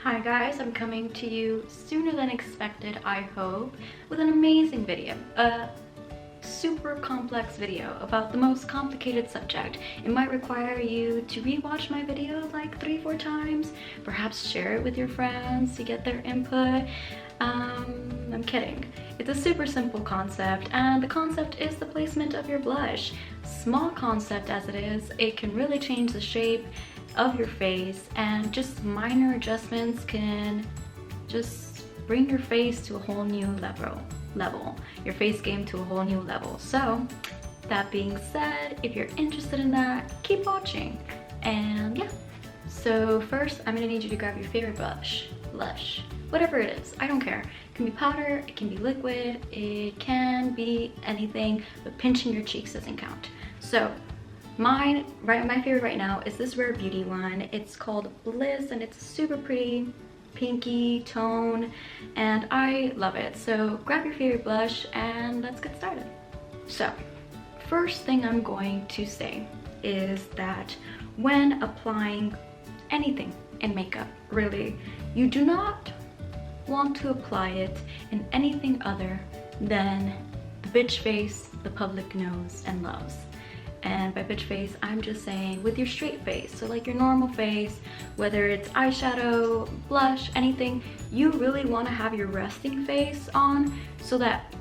Hi guys, I'm coming to you sooner than expected, I hope, with an amazing video. A super complex video about the most complicated subject. It might require you to rewatch my video like 3-4 times, perhaps share it with your friends to get their input. I'm kidding. It's a super simple concept, and the concept is the placement of your blush. Small concept as it is, it can really change the shape of your face, and just minor adjustments can just bring your face to a whole new level, your face game to a whole new level. So that being said, if you're interested in that, keep watching. And yeah, so first I'm gonna need you to grab your favorite blush, whatever it is, I don't care. It can be powder, it can be liquid, it can be anything, but pinching your cheeks doesn't count. So my favorite right now is this Rare Beauty one. It's called Bliss, and it's super pretty pinky tone, and I love it. So grab your favorite blush and let's get started. So first thing I'm going to say is that when applying anything in makeup, really, you do not want to apply it in anything other than the bitch face the public knows and loves. And by bitch face, I'm just saying with your straight face. So like your normal face, whether it's eyeshadow, blush, anything, you really want to have your resting face on so that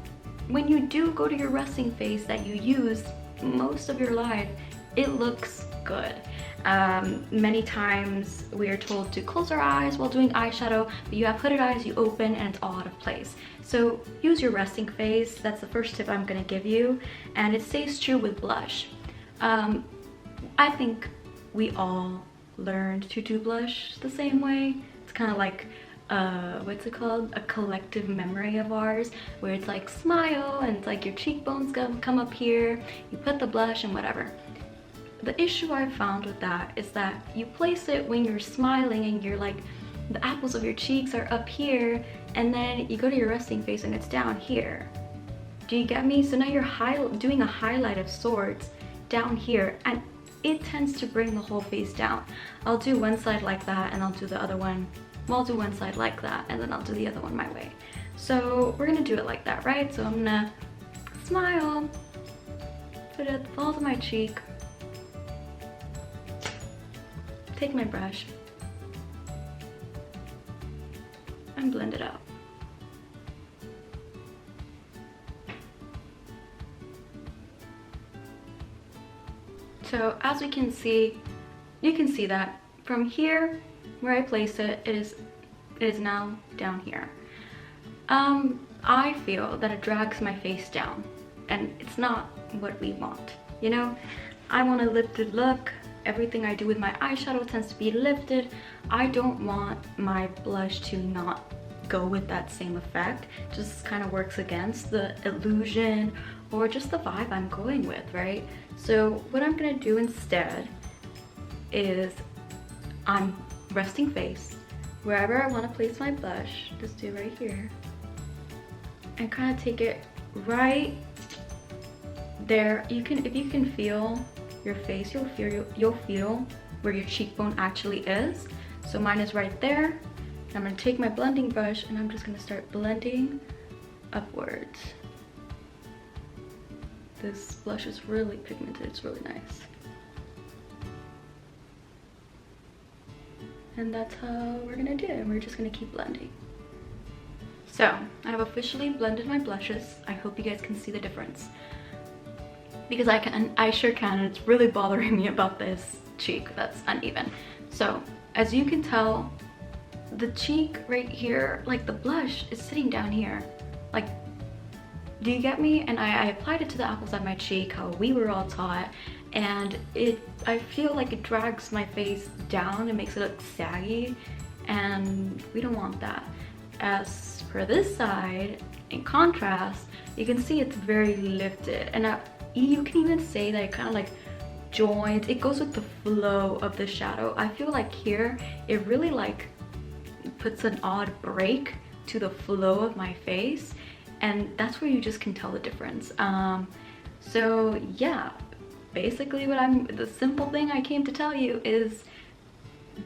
when you do go to your resting face that you use most of your life, it looks good. Many times we are told to close our eyes while doing eyeshadow, but you have hooded eyes, you open, and it's all out of place. So use your resting face. That's the first tip I'm gonna give you, and it stays true with blush. I think we all learned to do blush the same way. It's kind of like, what's it called? A collective memory of ours, where it's like smile and it's like your cheekbones come up here, you put the blush and whatever. The issue I've found with that is that you place it when you're smiling and you're like, the apples of your cheeks are up here, and then you go to your resting face and it's down here. Do you get me? So now you're doing a highlight of sorts down here, and it tends to bring the whole face down. I'll do one side like that and I'll do the other one, well, I'll do one side like that and then I'll do the other one my way. So we're gonna do it like that, right? So I'm gonna smile, put it at the falls of my cheek, take my brush and blend it out. So as we can see, you can see that from here where I place it, it is now down here. I feel that it drags my face down, and it's not what we want, you know? I want a lifted look. Everything I do with my eyeshadow tends to be lifted. I don't want my blush to not go with that same effect. Just kind of works against the illusion or just the vibe I'm going with, right? So what I'm gonna do instead is I'm resting face wherever I want to place my blush. Just do right here and kind of take it right there. You can, if you can feel your face, you'll feel where your cheekbone actually is. So mine is right there. And I'm gonna take my blending brush and I'm just gonna start blending upwards. This blush is really pigmented, it's really nice. And that's how we're gonna do it, and we're just gonna keep blending. So, I have officially blended my blushes. I hope you guys can see the difference. Because I sure can, and it's really bothering me about this cheek that's uneven. So, as you can tell, the cheek right here, like the blush is sitting down here. Like, do you get me? And I applied it to the apples of my cheek, how we were all taught, and I feel like it drags my face down. It makes it look saggy, and we don't want that. As for this side, in contrast, you can see it's very lifted, and you can even say that it kind of like joins, it goes with the flow of the shadow. I feel like here, it really like puts an odd break to the flow of my face, and that's where you just can tell the difference. So yeah, basically the simple thing I came to tell you is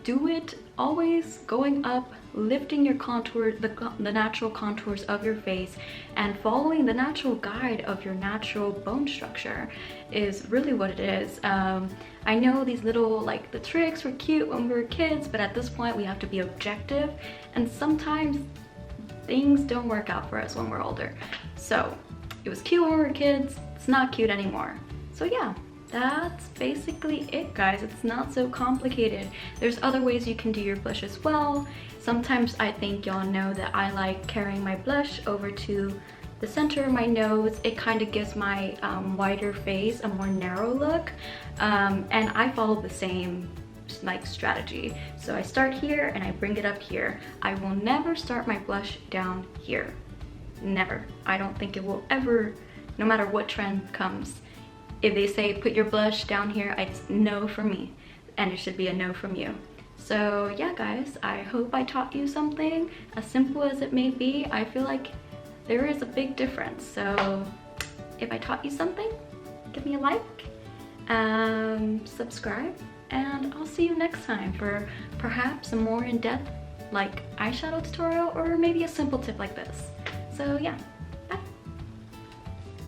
do it always going up, lifting your contour, the natural contours of your face, and following the natural guide of your natural bone structure is really what it is. I know these little, like, the tricks were cute when we were kids, but at this point we have to be objective, and sometimes things don't work out for us when we're older. So it was cute when we were kids, it's not cute anymore. So yeah, that's basically it, guys. It's not so complicated. There's other ways you can do your blush as well. Sometimes I think y'all know that I like carrying my blush over to the center of my nose. It kind of gives my wider face a more narrow look, and I follow the same like strategy. So I start here and I bring it up here. I will never start my blush down here. Never. I don't think it will ever, no matter what trend comes. If they say put your blush down here, it's no for me, and it should be a no from you. So yeah, guys, I hope I taught you something. As simple as it may be, I feel like there is a big difference. So if I taught you something, give me a like, subscribe, and I'll see you next time for perhaps a more in-depth like eyeshadow tutorial, or maybe a simple tip like this. So yeah.